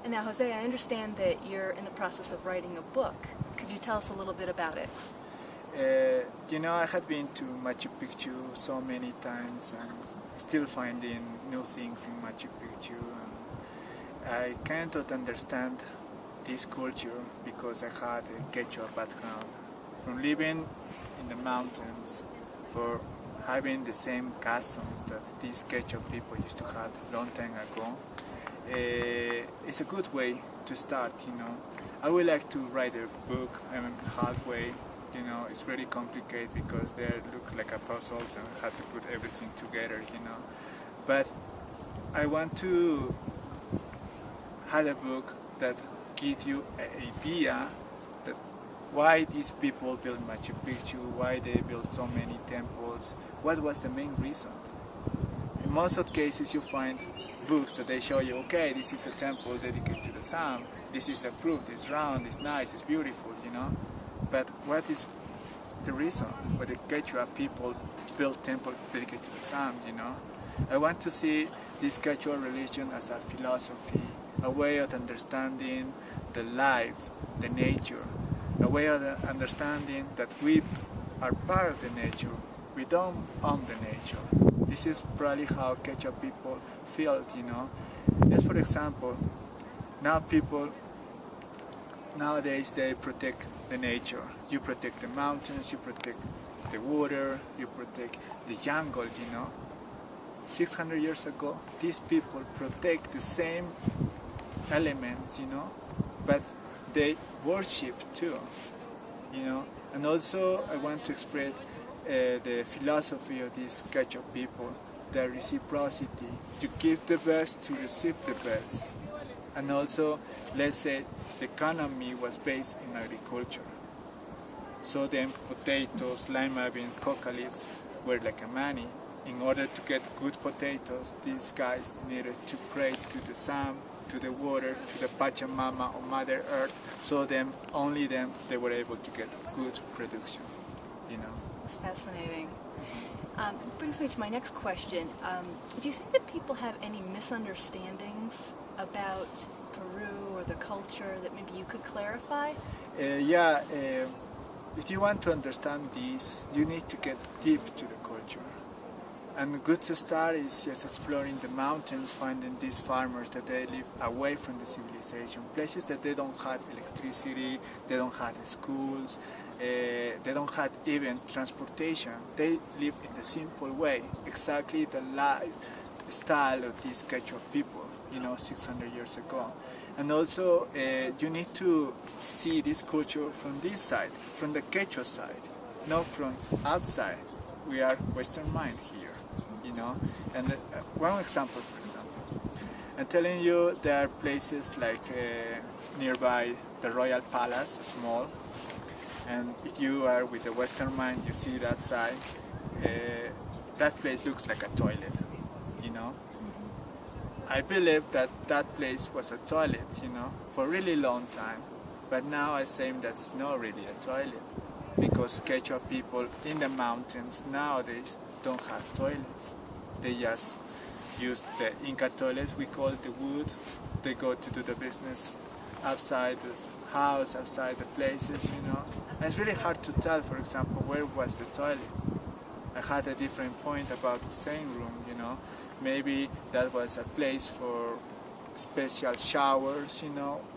Now, Jose, I understand that you're in the process of writing a book. Could you tell us a little bit about it? I had been to Machu Picchu so many times and still finding new things in Machu Picchu. And I kind of understand this culture because I had a Quechua background. From living in the mountains, for having the same customs that these Quechua people used to have long time ago, it's a good way to start. I would like to write a book. I'm halfway. It's very complicated because they look like a puzzles and I have to put everything together. But I want to have a book that gives you an idea that why these people built Machu Picchu, why they built so many temples, what was the main reason. In most of the cases you find books that they show you, okay, this is a temple dedicated to the sun, this is approved, it's round, it's nice, it's beautiful, But what is the reason why the Quechua people built temple dedicated to the sun, I want to see this Quechua religion as a philosophy, a way of understanding the life, the nature, a way of understanding that we are part of the nature. We don't own the nature. This is probably how Quechua people feel, Just for example, nowadays they protect the nature. You protect the mountains, you protect the water, you protect the jungle, 600 years ago, these people protect the same elements, but they worship too, And also I want to express the philosophy of these Quechua people, the reciprocity, to give the best, to receive the best. And also, let's say, the economy was based in agriculture. So then potatoes, lima beans, coca leaves were like a money. In order to get good potatoes, these guys needed to pray to the sun, to the water, to the Pachamama or Mother Earth. So then, only then, they were able to get good production, It's fascinating. Brings me to my next question. Do you think that people have any misunderstandings about Peru or the culture that maybe you could clarify? If you want to understand this, you need to get deep to the culture. And good to start is just exploring the mountains, finding these farmers that they live away from the civilization, places that they don't have electricity, they don't have schools, they don't have even transportation. They live in the simple way, exactly the lifestyle of these Quechua people, 600 years ago. And also, you need to see this culture from this side, from the Quechua side, not from outside. We are Western mind here, And one example, for example, I'm telling you there are places like nearby the Royal Palace, small, and if you are with the Western mind, you see that side, that place looks like a toilet, I believe that that place was a toilet, for a really long time. But now I say that's not really a toilet, because Quechua people in the mountains nowadays don't have toilets. They just use the Inca toilets, we call it the wood. They go to do the business outside the house, outside the places, And it's really hard to tell, for example, where was the toilet. I had a different point about the same room, Maybe that was a place for special showers,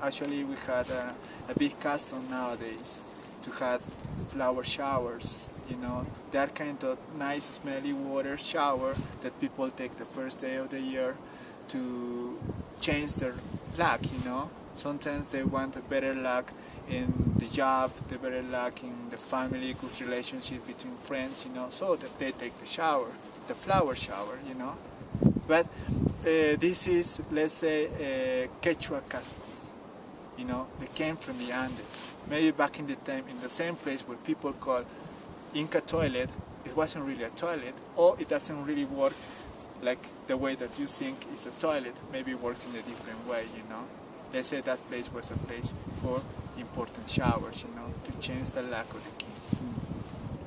Actually, we had a big custom nowadays to have flower showers, They are kind of nice, smelly water shower that people take the first day of the year to change their luck, Sometimes they want a better luck in the job, the better luck in the family, good relationship between friends, so that they take the shower, the flower shower, But this is, let's say, a Quechua custom. They came from the Andes. Maybe back in the time, in the same place where people call Inca toilet, it wasn't really a toilet, or it doesn't really work like the way that you think is a toilet. Maybe it works in a different way, Let's say that place was a place for important showers, to change the luck of the kings.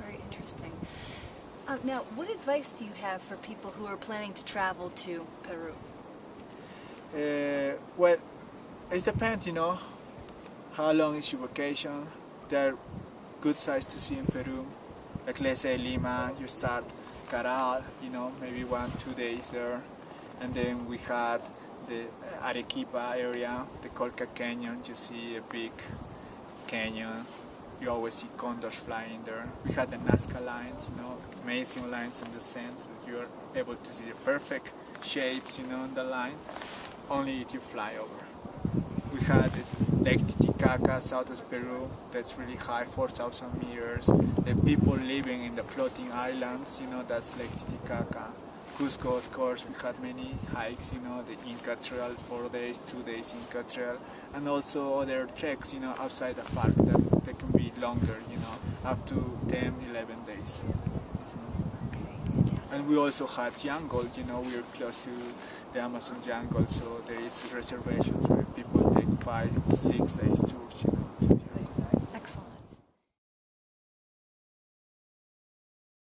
Very interesting. Now, what advice do you have for people who are planning to travel to Peru? Well, it depends, you know, how long is your vacation. They're good sites to see in Peru. Like let's say Lima, you start Caral, you know, maybe 1-2 days there. And then we had the Arequipa area, the Colca Canyon, you see a big canyon. You always see condors flying there. We had the Nazca lines, you know, amazing lines in the sand. You're able to see the perfect shapes, you know, on the lines, only if you fly over. We had Lake Titicaca, south of Peru, that's really high, 4,000 meters. The people living in the floating islands, you know, that's Lake Titicaca. Cusco, of course, we had many hikes, you know, the Inca Trail, 4 days, 2 days Inca Trail, and also other treks, you know, outside the park that they can be longer, you know, up to 10, 11 days. And we also had jungle, you know, we are close to the Amazon jungle, so there is reservations where people take 5, 6 days to, you know.